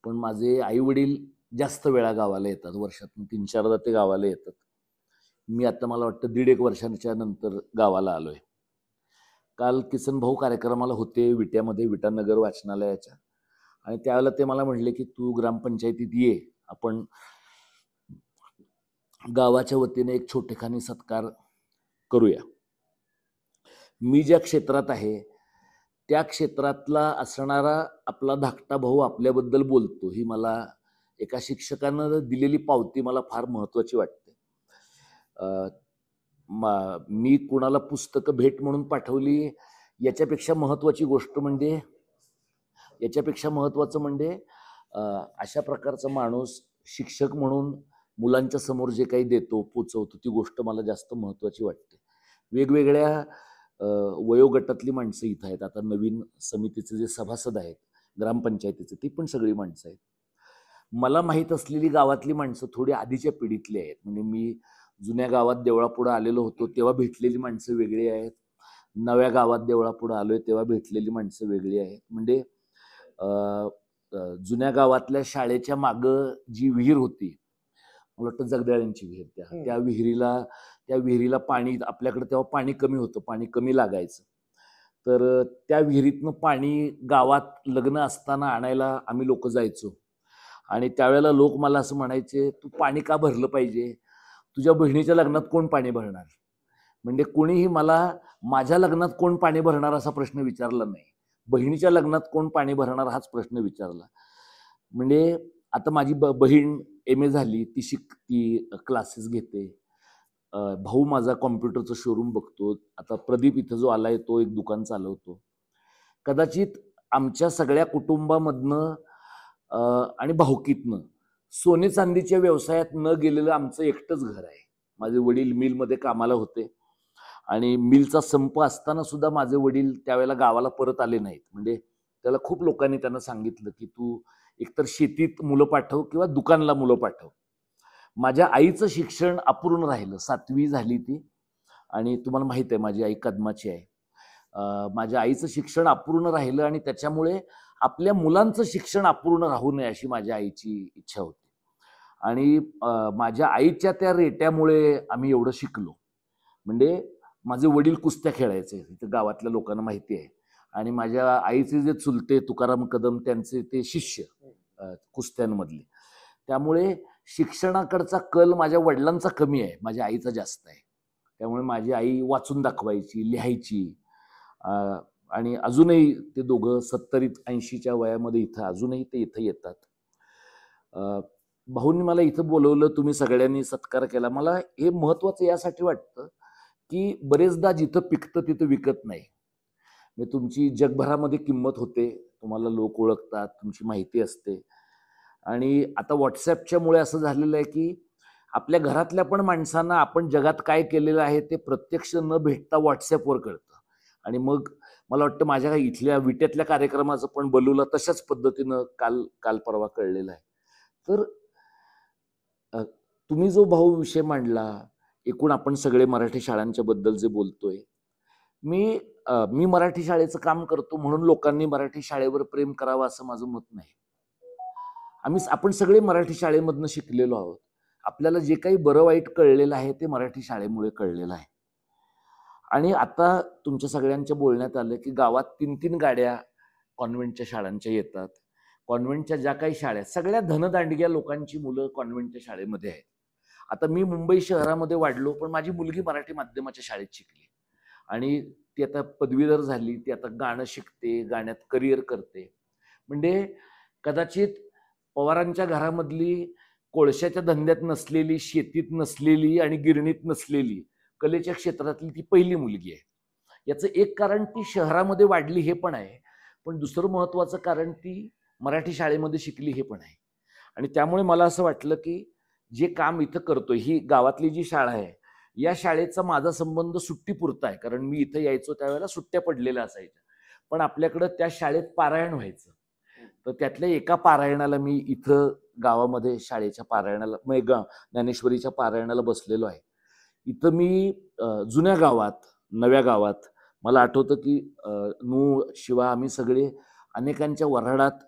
पण माझे आई-वडील जास्त वेळा गावाला येतात. वर्षातून 3-4दा ते गावाला येतात. मी आता मला वाटतं 1.5-1 वर्षांच्या नंतर गावाला आलोय. काल किसन भाऊ कार्यक्रमाला होते विट्यामध्ये, विटानगर वाचनालयाच्या आणि त्यावेळेला ते मला म्हटले, की "तू ग्रामपंचायतीत ये. आपण गावाच्या वतीने एक छोटेखानी सत्कार करूया." मी ज्या क्षेत्रात आहे, त्या क्षेत्रातला असणारा आपला धाकटा भाऊ आपल्याबद्दल बोलतो, ही मला एका शिक्षकानं दिलेली पावती मला फार महत्त्वाची वाटते. अ, मी कुणाला पुस्तकं भेट म्हणून पाठवली, याच्यापेक्षा महत्त्वाची गोष्ट म्हणजे याच्यापेक्षा महत्त्वाचं म्हणजे अ, अशा प्रकारचा माणूस शिक्षक म्हणून मुलांच्या समोर जे काही देतो, पोचवतो, ती गोष्ट मला जास्त महत्त्वाची वाटते. वेगवेगळ्या अ, वयोगटातली माणसं इथं आहेत. आता नवीन समितीचे जे सभासद आहेत, ग्रामपंचायतीचे, ती पण सगळी माणसं आहेत. मला माहीत असलेली गावातली माणसं थोडी आधीच्या पिढीतली आहेत. म्हणजे मी जुन्या गावात देवळापुढं आलेलो होतो, तेव्हा भेटलेली माणसं वेगळी आहेत. नव्या गावात देवळापुढं आलोय, तेव्हा भेटलेली माणसं वेगळी आहेत. म्हणजे अ, जुन्या गावातल्या शाळेच्या मागं जी विहीर होती, मला वाटतं जगदाळ्यांची विहीर त्या विहिरीला पाणी आपल्याकडे तेव्हा पाणी कमी होतं, पाणी कमी लागायचं. तर त्या विहिरीतनं पाणी गावात लग्न असताना आणायला आम्ही लोकं जायचो. आणि त्यावेळेला लोक मला असं म्हणायचे, "तू पाणी का भरलं पाहिजे? तुझ्या बहिणीच्या लग्नात कोण पाणी भरणार?" म्हणजे कोणीही मला माझ्या लग्नात कोण पाणी भरणार असा प्रश्न विचारला नाही. बहिणीच्या लग्नात कोण पाणी भरणार हाच प्रश्न विचारला. म्हणजे आता माझी बहीण एम-ए झाली, ती क्लासेस घेते. भाऊ माझा कॉम्प्युटरचं शोरूम बघतो. आता प्रदीप इथं जो आलाय तो एक दुकान चालवतो. कदाचित आमच्या सगळ्या कुटुंबामधनं अ, आणि भावकीतनं सोने-चांदीच्या व्यवसायात न गेलेलं आमचं एकटंच घर आहे. माझे वडील मिलमध्ये कामाला होते आणि मिलचा संप असताना सुद्धा माझे वडील त्यावेळेला गावाला परत आले नाहीत. म्हणजे त्याला खूप लोकांनी त्यांना सांगितलं, की "तू एकतर शेतीत मुलं पाठव किंवा दुकानला मुलं पाठव." माझ्या आईचं शिक्षण अपूर्ण राहिलं. 7वी झाली ती आणि तुम्हाला माहीत आहे माझी आई कदमाची आहे. माझ्या आईचं शिक्षण अपूर्ण राहिलं आणि त्याच्यामुळे आपल्या मुलांचं शिक्षण अपूर्ण राहू नये अशी माझ्या आईची इच्छा होती. आणि माझ्या आईच्या त्या रेट्यामुळे आम्ही एवढं शिकलो. म्हणजे माझे वडील कुस्त्या खेळायचे. इथं गावातल्या लोकांना माहिती आहे. आणि माझ्या आईचे जे चुलते तुकाराम कदम त्यांचे ते शिष्य कुस्त्यांमधले. त्यामुळे शिक्षणाकडचा कल माझ्या वडिलांचा कमी आहे, माझ्या आईचा जास्त आहे. त्यामुळे माझी आई वाचून दाखवायची, लिहायची. अ, आणि अजूनही ते दोघं 70-80च्या वयामध्ये इथं अजूनही ते इथं येतात. अ, भाऊंनी मला इथं बोलवलं, तुम्ही सगळ्यांनी सत्कार केला. मला हे महत्त्वाचं यासाठी वाटतं, की बरेचदा जिथं पिकतं तिथं विकत नाही. म्हणजे तुमची जगभरामध्ये किंमत होते, तुम्हाला लोक ओळखतात, तुमची माहिती असते. आणि आता WhatsAppच्यामुळे असं झालेलं आहे, की आपल्या घरातल्या पण माणसांना आपण जगात काय केलेलं आहे ते प्रत्यक्ष न भेटता WhatsAppवर कळतं. आणि मग मला वाटतं माझ्या इथल्या विट्यातल्या कार्यक्रमाचं पण बलूला तशाच पद्धतीनं काल काल परवा कळलेलं आहे. तर अ, तुम्ही जो भाऊ विषय मांडला, एकूण आपण सगळे मराठी शाळांच्या बद्दल जे बोलतोय, मी मी मराठी शाळेचं काम करतो म्हणून लोकांनी मराठी शाळेवर प्रेम करावं असं माझं मत नाही. आपण सगळे मराठी शाळेमधनं शिकलेलो आहोत. आपल्याला जे काही बरं वाईट कळलेलं आहे ते मराठी शाळेमुळे कळलेलं आहे. आणि आता तुमच्या सगळ्यांच्या बोलण्यात आलं, की गावात 3-3 गाड्या कॉन्व्हेंटच्या शाळांच्या येतात. कॉन्व्हेंटच्या ज्या काही शाळा आहेत, सगळ्या धनदांडग्या लोकांची मुलं कॉन्व्हेंटच्या शाळेमध्ये आहेत. आता मी मुंबई शहरामध्ये वाढलो, पण माझी मुलगी मराठी माध्यमाच्या शाळेत शिकली आणि ती आता पदवीधर झाली. ती आता गाणं शिकते, गाण्यात करिअर करते. म्हणजे कदाचित पवारांच्या घरामधली कोळशाच्या धंद्यात नसलेली, शेतीत नसलेली आणि गिरणीत नसलेली, कलेच्या क्षेत्रातली ती पहिली मुलगी आहे. याचं एक कारण ती शहरामध्ये वाढली हे पण आहे. पण दुसरं महत्त्वाचं कारण ती मराठी शाळेमध्ये शिकली हे पण आहे. आणि त्यामुळे मला असं वाटलं, की जे काम इथं करतोय, ही गावातली जी शाळा आहे, या शाळेचा माझा संबंध सुट्टीपुरता आहे. कारण मी इथं यायचो त्यावेळेला सुट्ट्या पडलेल्या असायच्या. पण आपल्याकडं त्या शाळेत पारायण व्हायचं. तर त्यातल्या एका पारायणाला मी इथं गावामध्ये शाळेच्या पारायणाला ज्ञानेश्वरीच्या पारायणाला बसलेलो आहे. इथं मी जुन्या गावात, नव्या गावात मला आठवतं, की नू, शिवा आम्ही सगळे अनेकांच्या वऱ्हाडात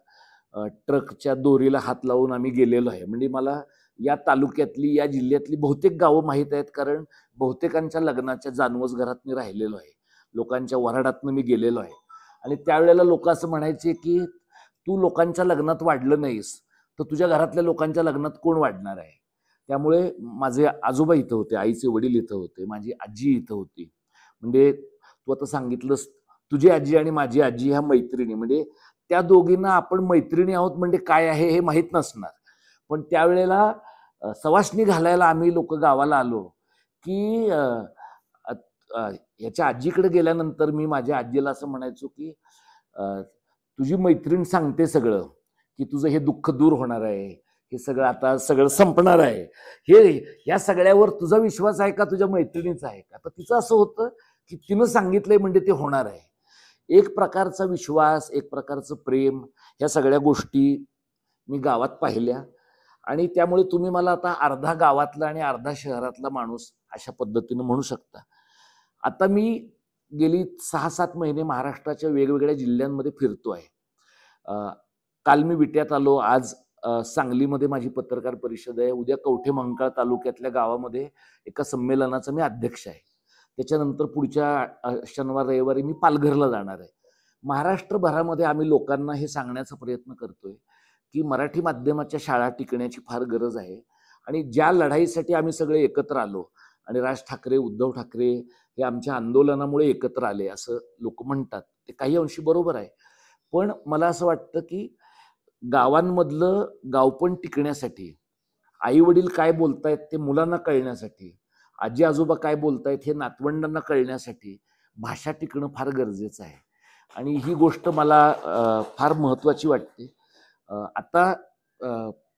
ट्रकच्या दोरीला हात लावून आम्ही गेलेलो आहे. म्हणजे मला या तालुक्यातली, या जिल्ह्यातली बहुतेक गावं माहीत आहेत, कारण बहुतेकांच्या लग्नाच्या जानवस घरात मी राहिलेलो आहे. लोकांच्या वऱ्हाडातनं मी गेलेलो आहे. आणि त्यावेळेला लोक असं म्हणायचे की तू लोकांच्या लग्नात वाढलं नाहीस तर तुझ्या घरातल्या लोकांच्या लग्नात कोण वाढणार आहे. त्यामुळे माझे आजोबा इथं होते, आईचे वडील इथं होते, माझी आजी इथं होती. म्हणजे तू आता सांगितलंस तुझी आजी आणि माझी आजी ह्या मैत्रिणी, म्हणजे त्या दोघींना आपण मैत्रिणी आहोत म्हणजे काय आहे हे माहीत नसणार. पण त्यावेळेला सवाष्णी घालायला आम्ही लोक गावाला आलो की याच्या आजीकडे गेल्यानंतर मी माझ्या आजीला असं म्हणायचो की तुझी मैत्रीण सांगते सगळं की तुझं हे दुःख दूर होणार आहे, हे सगळं आता सगळं संपणार आहे, हे या सगळ्यावर तुझा विश्वास आहे का तुझ्या मैत्रिणीचा आहे का. तर तिचं असं होतं की तिनं सांगितलंय म्हणजे ते होणार आहे. एक प्रकारचा विश्वास, एक प्रकारचं प्रेम, ह्या सगळ्या गोष्टी मी गावात पाहिल्या. आणि त्यामुळे तुम्ही मला आता अर्धा गावातला आणि अर्धा शहरातला माणूस अशा पद्धतीने म्हणू शकता. आता मी गेली 6-7 महिने महाराष्ट्राच्या वेगवेगळ्या जिल्ह्यांमध्ये फिरतो आहे. काल मी विट्यात आलो, आज सांगलीमध्ये माझी पत्रकार परिषद आहे, उद्या कवठे-महांकाळ तालुक्यातल्या गावामध्ये एका संमेलनाचा मी अध्यक्ष आहे. त्याच्यानंतर पुढच्या शनिवार रविवारी मी पालघरला जाणार आहे. महाराष्ट्रभरामध्ये आम्ही लोकांना हे सांगण्याचा प्रयत्न करतोय की मराठी माध्यमाच्या शाळा टिकण्याची फार गरज आहे. आणि ज्या लढाईसाठी आम्ही सगळे एकत्र आलो, आणि राज ठाकरे, उद्धव ठाकरे हे आमच्या आंदोलनामुळे एकत्र आले असं लोक म्हणतात, ते काही अंशी बरोबर आहे. पण मला असं वाटतं की गावांमधलं गावपण टिकण्यासाठी, आई वडील काय बोलतायत ते मुलांना कळण्यासाठी, आजी आजोबा काय बोलतायत हे नातवंडांना कळण्यासाठी भाषा टिकणं फार गरजेचं आहे. आणि ही गोष्ट मला फार महत्त्वाची वाटते. आता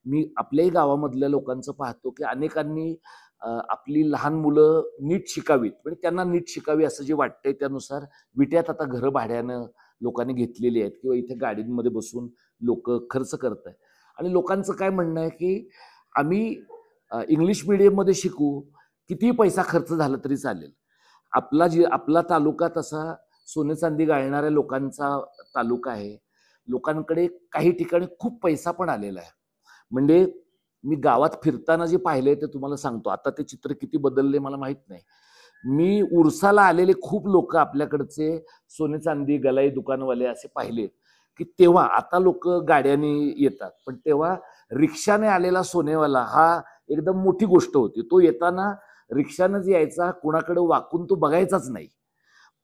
मी आपल्याही गावामधल्या लोकांचं पाहतो की अनेकांनी आपली लहान मुलं नीट शिकावीत, म्हणजे त्यांना नीट शिकावी असं जे वाटतंय त्यानुसार विट्यात आता घरं भाड्यानं लोकांनी घेतलेली आहेत किंवा इथे गाडींमध्ये बसून लोक खर्च करत आहेत. आणि लोकांचं काय म्हणणं आहे की आम्ही इंग्लिश मिडियममध्ये शिकू, कितीही पैसा खर्च झाला तरी चालेल. आपला तालुका तसा सोने चांदी गाळणाऱ्या लोकांचा तालुका आहे. लोकांकडे काही ठिकाणी खूप पैसा पण आलेला आहे. म्हणजे मी गावात फिरताना जे पाहिलंय ते तुम्हाला सांगतो. आता ते चित्र किती बदलले मला माहित नाही. मी उरसाला आलेले खूप लोक आपल्याकडचे सोने चांदी गलाई दुकानवाले असे पाहिले की तेव्हा, आता लोक गाड्याने येतात, पण तेव्हा रिक्षाने आलेला सोनेवाला हा एकदम मोठी गोष्ट होती. तो येताना रिक्षानंच यायचा, कुणाकडे वाकून तो बघायचाच नाही.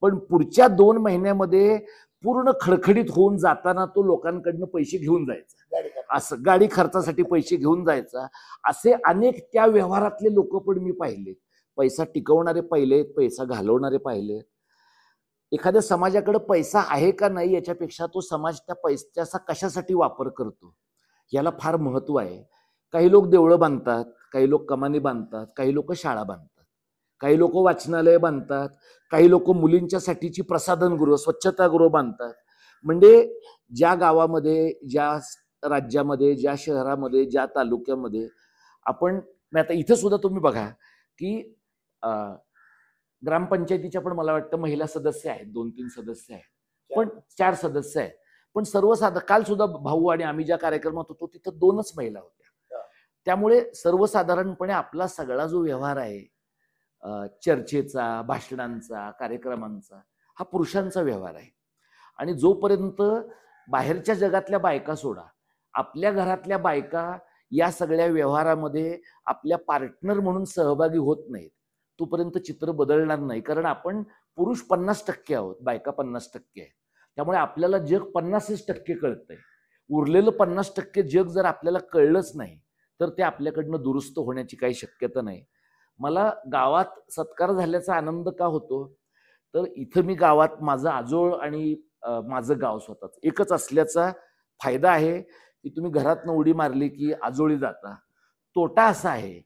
पण पुढच्या 2 महिन्यामध्ये पूर्ण खडखडीत होऊन जाताना तो लोकांकडनं पैसे घेऊन जायचा, असं गाडी खर्चासाठी पैसे घेऊन जायचा. असे अनेक त्या व्यवहारातले लोक पण मी पाहिले. पैसा टिकवणारे पाहिले, पैसा घालवणारे पाहिले. एखाद्या समाजाकडे पैसा आहे का नाही याच्यापेक्षा तो समाज त्या पैशाचा कशासाठी वापर करतो याला फार महत्व आहे. काही लोक देवळं बांधतात, काही लोक कमानी बांधतात, काही लोक शाळा बांधतात, काही लोक वाचनालय बांधतात, काही लोक मुलींच्यासाठीची प्रसाधनगृह, स्वच्छतागृह बांधतात. म्हणजे ज्या गावामध्ये, ज्या राज्यामध्ये, ज्या शहरामध्ये, ज्या तालुक्यामध्ये आपण, आता इथं सुद्धा तुम्ही बघा की ग्रामपंचायतीच्या पण मला वाटतं महिला सदस्य आहेत, 2-3 सदस्य आहेत, पण 4 सदस्य आहेत. पण सर्वसाधारण काल सुद्धा भाऊ आणि आम्ही ज्या कार्यक्रमात होतो तिथं 2च महिला होत्या. त्यामुळे सर्वसाधारणपणे आपला सगळा जो व्यवहार आहे चर्चेचा, भाषणांचा, कार्यक्रमांचा, हा पुरुषांचा व्यवहार आहे. आणि जोपर्यंत बाहेरच्या जगातल्या बायका सोडा, आपल्या घरातल्या बायका या सगळ्या व्यवहारामध्ये आपल्या पार्टनर म्हणून सहभागी होत नाहीत, तोपर्यंत चित्र बदलणार नाही. कारण आपण पुरुष 50% आहोत, बायका 50% आहेत. त्यामुळे आपल्याला जग 50% कळतंय. उरलेलं 50% जग जर आपल्याला कळलंच नाही तर ते आपल्याकडनं दुरुस्त होण्याची काही शक्यता नाही. मला गावात सत्कार झाल्याचा आनंद का होतो, तर इथं मी गावात माझं आजोळ आणि माझं गाव स्वतःच एकच असल्याचा फायदा आहे की तुम्ही घरातनं उडी मारली की आजोळी जाता. तोटा असा आहे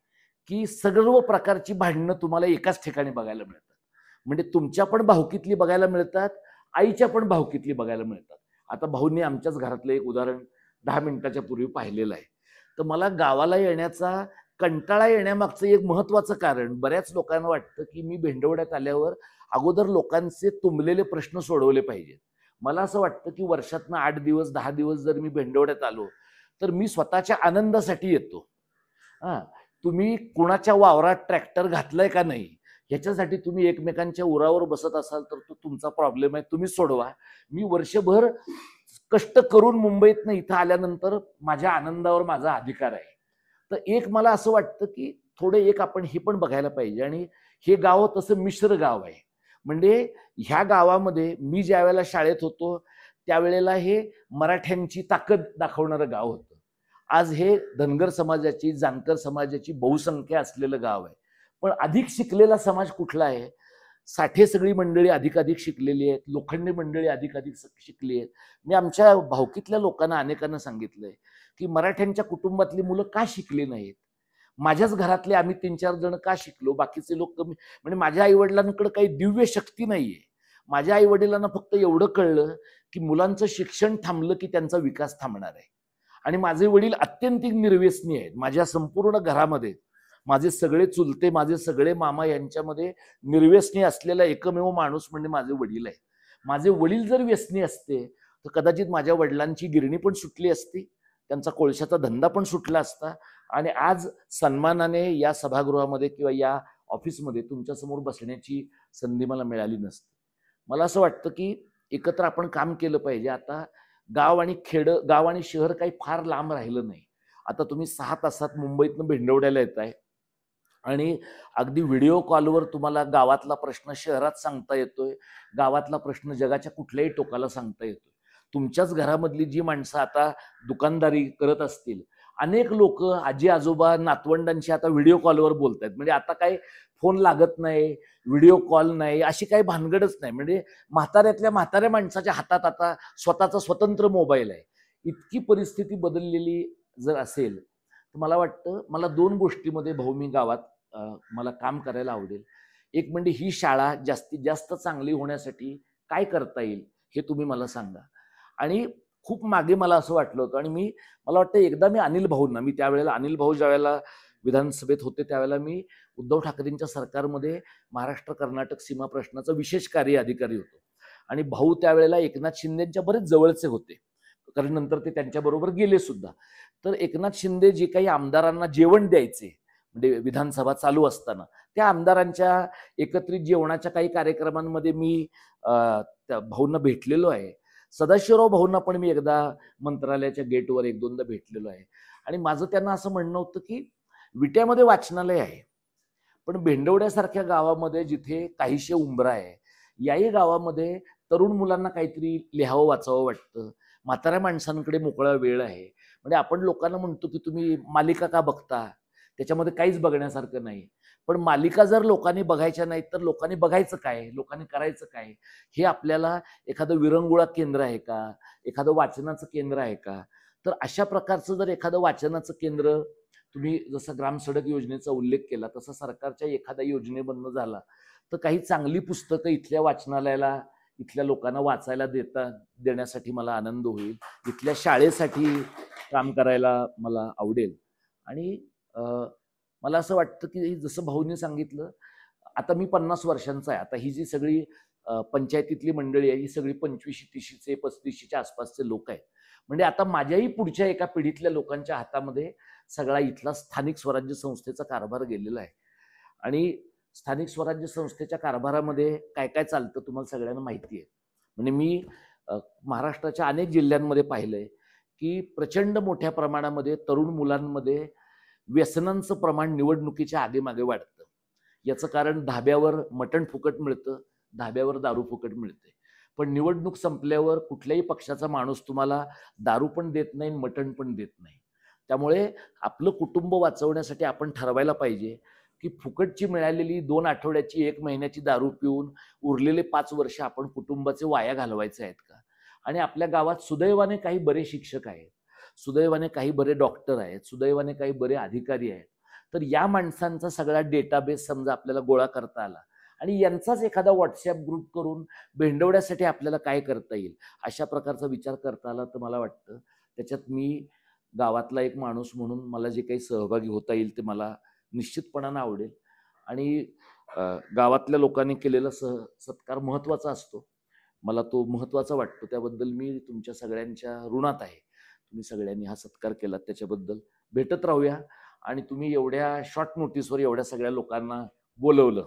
की सर्व प्रकारची भांडणं तुम्हाला एकाच ठिकाणी बघायला मिळतात. म्हणजे तुमच्या पण भावकीतली बघायला मिळतात, आईच्या पण भावकीतली बघायला मिळतात. आता भाऊंनी आमच्याच घरातलं एक उदाहरण 10 मिनिटाच्या पूर्वी पाहिलेलं आहे. तर मला गावाला येण्याचा कंटाळा येण्यामागचं एक महत्वाचं कारण, बऱ्याच लोकांना वाटतं की मी भेंडवड्यात आल्यावर अगोदर लोकांचे तुंबलेले प्रश्न सोडवले पाहिजेत. मला असं वाटतं की वर्षातनं 8 दिवस 10 दिवस जर मी भेंडवड्यात आलो तर मी स्वतःच्या आनंदासाठी येतो. हां, तुम्ही कुणाच्या वावरात ट्रॅक्टर घातलाय का नाही, ह्याच्यासाठी तुम्ही एकमेकांच्या उरावर बसत असाल तर तो तुमचा प्रॉब्लेम आहे, तुम्ही सोडवा. मी वर्षभर कष्ट करून मुंबईतनं इथं आल्यानंतर माझ्या आनंदावर माझा अधिकार आहे. तर एक मला असं वाटतं की थोडं एक आपण हे पण बघायला पाहिजे आणि हे गाव तसं मिश्र गाव आहे. म्हणजे ह्या गावामध्ये मी ज्यावेळेला शाळेत होतो त्यावेळेला हे मराठ्यांची ताकद दाखवणारं गाव होतं. आज हे धनगर समाजाची, जानकर समाजाची बहुसंख्या असलेलं गाव आहे. पण अधिक शिकलेला समाज कुठला आहे? साठे सगळी मंडळी अधिकाधिक शिकलेली आहेत, लोखंडी मंडळी अधिकाधिक शिकली आहेत. मी आमच्या भावकीतल्या लोकांना अनेकांना सांगितलंय की मराठ्यांच्या कुटुंबातली मुलं का शिकली नाहीत? माझ्याच घरातले आम्ही 3-4 जण का शिकलो, बाकीचे लोक कमी. म्हणजे माझ्या आईवडिलांकडे काही दिव्य शक्ती नाहीये. माझ्या आईवडिलांना फक्त एवढं कळलं की मुलांचं शिक्षण थांबलं की त्यांचा विकास थांबणार आहे. आणि माझे वडील अत्यंतिक निर्व्यसनी आहेत. माझ्या संपूर्ण घरामध्ये माझे सगळे चुलते, माझे सगळे मामा यांच्यामध्ये निर्व्यसनी असलेला एकमेव माणूस म्हणजे माझे वडील आहे. माझे वडील जर व्यसनी असते तर कदाचित माझ्या वडिलांची गिरणी पण सुटली असती, त्यांचा कोळशाचा धंदा पण सुटला असता आणि आज सन्मानाने या सभागृहामध्ये किंवा या ऑफिसमध्ये तुमच्यासमोर बसण्याची संधी मला मिळाली नसती. मला असं वाटतं की एकत्र आपण काम केलं पाहिजे. आता गाव आणि शहर काही फार लांब राहिलं नाही. आता तुम्ही 6 तासात मुंबईतनं भेंडवड्याला येताय आणि अगदी व्हिडिओ कॉलवर तुम्हाला गावातला प्रश्न शहरात सांगता येतोय, गावातला प्रश्न जगाच्या कुठल्याही टोकाला सांगता येतोय. तुमच्याच घरामधली जी माणसं आता दुकानदारी करत असतील, अनेक लोक आजी आजोबा नातवंडांशी आता व्हिडिओ कॉलवर बोलतायत. म्हणजे आता काही फोन लागत नाही, व्हिडिओ कॉल नाही, अशी काही भानगडच नाही. म्हणजे म्हाताऱ्या माणसाच्या हातात आता स्वतःचा स्वतंत्र मोबाईल आहे. इतकी परिस्थिती बदललेली जर असेल तर मला वाटतं मला 2 गोष्टीमध्ये भाऊ मी गावात मला काम करायला आवडेल. एक म्हणजे ही शाळा जास्तीत जास्त चांगली होण्यासाठी काय करता येईल हे तुम्ही मला सांगा. आणि खूप मागे मला असं वाटलं होतं आणि मला वाटतं एकदा मी अनिल भाऊ ज्यावेळेला विधानसभेत होते त्यावेळेला मी उद्धव ठाकरेंच्या सरकारमध्ये महाराष्ट्र कर्नाटक सीमा प्रश्नाचा विशेष कार्य अधिकारी होतो. आणि भाऊ त्यावेळेला एकनाथ शिंदेच्या बरेच जवळचे होते, कारण नंतर ते त्यांच्याबरोबर गेले सुद्धा. तर एकनाथ शिंदे जे काही आमदारांना जेवण द्यायचे म्हणजे विधानसभा चालू असताना, त्या आमदारांच्या एकत्रित जेवणाच्या काही कार्यक्रमांमध्ये मी त्या भाऊंना भेटलेलो आहे. सदाशिवराव भाऊंना पण मी एकदा मंत्रालयाच्या गेटवर 1-2दा भेटलेलो आहे. आणि माझं त्यांना असं म्हणणं होतं की विट्यामध्ये वाचनालय आहे, पण भेंडवड्यासारख्या गावामध्ये जिथे काहीशे उंबरा आहे, याही गावामध्ये तरुण मुलांना काहीतरी लिहावं वाचावं वाटतं. म्हाताऱ्या माणसांकडे मोकळा वेळ आहे. म्हणजे आपण लोकांना म्हणतो की तुम्ही मालिका का बघता? त्याच्यामध्ये काहीच बघण्यासारखं नाही. पण मालिका जर लोकांनी बघायच्या नाहीत तर लोकांनी बघायचं काय? लोकांनी करायचं काय? हे आपल्याला एखादं विरंगुळा केंद्र आहे का? एखादं वाचनाचं केंद्र आहे का? तर अशा प्रकारचं जर एखादं वाचनाचं केंद्र तुम्ही जसं ग्रामसडक योजनेचा उल्लेख केला तसा सरकारच्या एखाद्या योजनेमधनं झाला तर काही चांगली पुस्तकं इथल्या वाचनालयाला, इथल्या लोकांना वाचायला देण्यासाठी मला आनंद होईल. इथल्या शाळेसाठी काम करायला मला आवडेल. आणि मला असं वाटतं की जसं भाऊनी सांगितलं, आता मी 50 वर्षांचा आहे. आता ही जी सगळी पंचायतीतली मंडळी आहे, ही सगळी 25शी 30शीचे 35शीच्या आसपासचे लोक आहेत. म्हणजे आता माझ्याही पुढच्या एका पिढीतल्या लोकांच्या हातामध्ये सगळा इथला स्थानिक स्वराज्य संस्थेचा कारभार गेलेला आहे. आणि स्थानिक स्वराज्य संस्थेच्या कारभारामध्ये काय काय चालतं तुम्हाला सगळ्यांना माहिती आहे. म्हणजे मी महाराष्ट्राच्या अनेक जिल्ह्यांमध्ये पाहिलंय की प्रचंड मोठ्या प्रमाणामध्ये तरुण मुलांमध्ये व्यसनांचं प्रमाण निवडणुकीच्या आगीमागे वाढतं. याचं कारण धाब्यावर मटण फुकट मिळतं, धाब्यावर दारू फुकट मिळते. पण निवडणूक संपल्यावर कुठल्याही पक्षाचा माणूस तुम्हाला दारू पण देत नाही, मटण पण देत नाही. त्यामुळे आपलं कुटुंब वाचवण्यासाठी आपण ठरवायला पाहिजे की फुकटची मिळालेली 2 आठवड्याची 1 महिन्याची दारू पिऊन उरलेले 5 वर्ष आपण कुटुंबाचे वाया घालवायचे आहेत का? आणि आपल्या गावात सुदैवाने काही बरे शिक्षक आहेत, सुदैवाने काही बरे डॉक्टर आहेत, सुदैवाने काही बरे अधिकारी आहेत. तर या माणसांचा सगळा डेटाबेस समजा आपल्याला गोळा करता आला आणि यांचाच एखादा व्हॉट्सअप ग्रुप करून भेंडवड्यासाठी आपल्याला काय करता येईल अशा प्रकारचा विचार करता आला तर मला वाटतं त्याच्यात मी गावातला एक माणूस म्हणून मला जे काही सहभागी होता येईल ते मला निश्चितपणानं आवडेल. आणि गावातल्या लोकांनी केलेला सत्कार महत्त्वाचा असतो. मला तो महत्त्वाचा वाटतो. त्याबद्दल मी तुमच्या सगळ्यांच्या ऋणात आहे. तुम्ही सगळ्यांनी हा सत्कार केलात त्याच्याबद्दल. भेटत राहूया आणि तुम्ही एवढ्या शॉर्ट नोटीसवर एवढ्या सगळ्या लोकांना बोलवलं.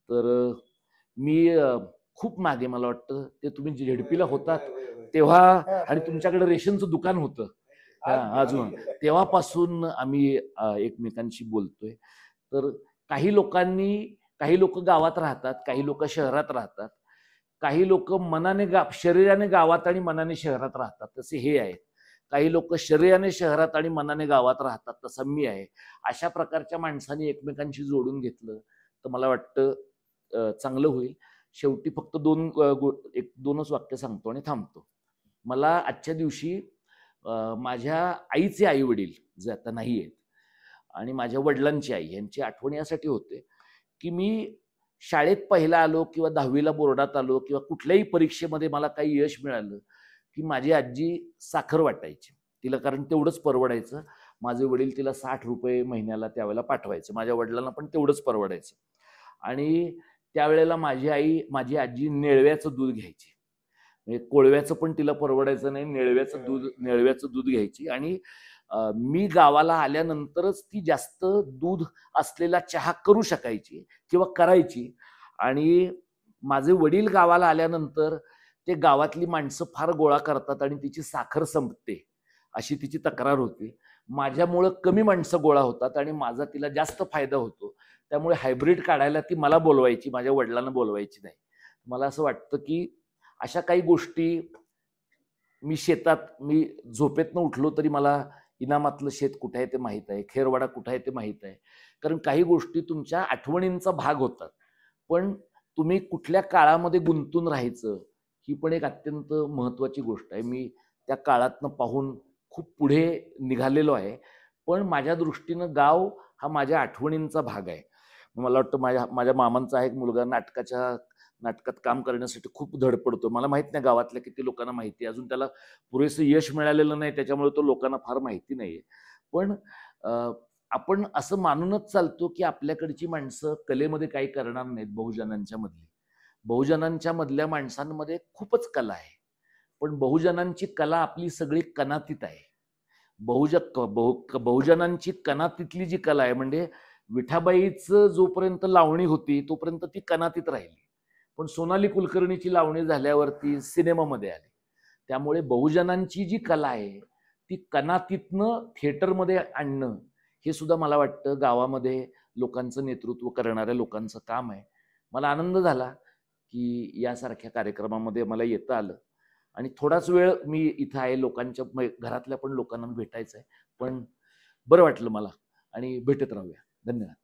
तर मी खूप मागे मला वाटतं ते तुम्ही झेडपीला होतात तेव्हा आणि तुमच्याकडे रेशनचं दुकान होतं. अजून तेव्हापासून आम्ही एकमेकांशी बोलतोय. तर काही लोक गावात राहतात, काही लोक शहरात राहतात, काही लोक शरीराने गावात आणि मनाने शहरात राहतात, तसे हे आहेत. काही लोक शरीराने शहरात आणि मनाने गावात राहतात, तसं मी आहे. अशा प्रकारच्या माणसांनी एकमेकांशी जोडून घेतलं तर मला वाटतं चांगलं होईल. शेवटी फक्त एक दोनच वाक्य सांगतो आणि थांबतो. मला आजच्या दिवशी माझ्या आईचे आई वडील जे आता नाही आहेत आणि माझ्या वडिलांची आई यांची आठवण यासाठी होते की मी शाळेत पहिला आलो किंवा 10वीला बोर्डात आलो किंवा कुठल्याही परीक्षेमध्ये मला काही यश मिळालं की माझी आजी साखर वाटायची तिला, कारण तेवढंच परवडायचं. माझे वडील तिला 60 रुपये महिन्याला त्यावेळेला पाठवायचे. माझ्या वडिलांना पण तेवढंच परवडायचं. आणि त्यावेळेला माझी आजी नेळव्याचं दूध घ्यायची. म्हणजे कोळव्याचं पण तिला परवडायचं नाही, नेळव्याचं दूध घ्यायची. आणि मी गावाला आल्यानंतरच ती जास्त दूध असलेला चहा करू शकायची किंवा करायची. आणि माझे वडील गावाला आल्यानंतर ते गावातली माणसं फार गोळा करतात आणि तिची साखर संपते अशी तिची तक्रार होती. माझ्यामुळं कमी माणसं गोळा होतात आणि माझा तिला जास्त फायदा होतो. त्यामुळे हायब्रिड काढायला ती मला बोलवायची, माझ्या वडिलांना बोलवायची नाही. मला असं वाटतं की अशा काही गोष्टी मी झोपेतनं उठलो तरी मला इनामातलं शेत कुठे आहे ते माहीत आहे, खेरवाडा कुठे आहे ते माहीत आहे. कारण काही गोष्टी तुमच्या आठवणींचा भाग होतात. पण तुम्ही कुठल्या काळामध्ये गुंतून राहायचं ही पण एक अत्यंत महत्त्वाची गोष्ट आहे. मी त्या काळातनं पाहून खूप पुढे निघालेलो आहे. पण माझ्या दृष्टीनं गाव हा माझ्या आठवणींचा भाग आहे. मला वाटतं माझ्या मामांचा एक मुलगा नाटकात काम करण्यासाठी खूप धडपडतो. मला माहित नाही गावातल्या किती लोकांना माहिती आहे. अजून त्याला पुरेसं यश मिळालेलं नाही, त्याच्यामुळे तो लोकांना फार माहिती नाहीये. पण आपण असं मानूनच चालतो की आपल्याकडची माणसं कलेमध्ये काही करणार नाहीत. बहुजनांच्या मधल्या माणसांमध्ये खूपच कला आहे. पण बहुजनांची कला आपली सगळी कनातीत आहे. बहुजनांची कनातीतली जी कला आहे, म्हणजे विठाबाईचं जोपर्यंत लावणी होती तोपर्यंत ती कनातीत राहिली. पण सोनाली कुलकर्णीची लावणी झाल्यावरती सिनेमामध्ये आली. त्यामुळे बहुजनांची जी कला आहे ती कनातीतनं थिएटरमध्ये आणणं हे सुद्धा मला वाटतं गावामध्ये लोकांचं नेतृत्व करणाऱ्या लोकांचं काम आहे. मला आनंद झाला की यासारख्या कार्यक्रमामध्ये मला येता आलं आणि थोडाच वेळ मी इथं आहे. घरातल्या पण लोकांना भेटायचं आहे. पण बरं वाटलं मला आणि भेटत राहूया. धन्यवाद.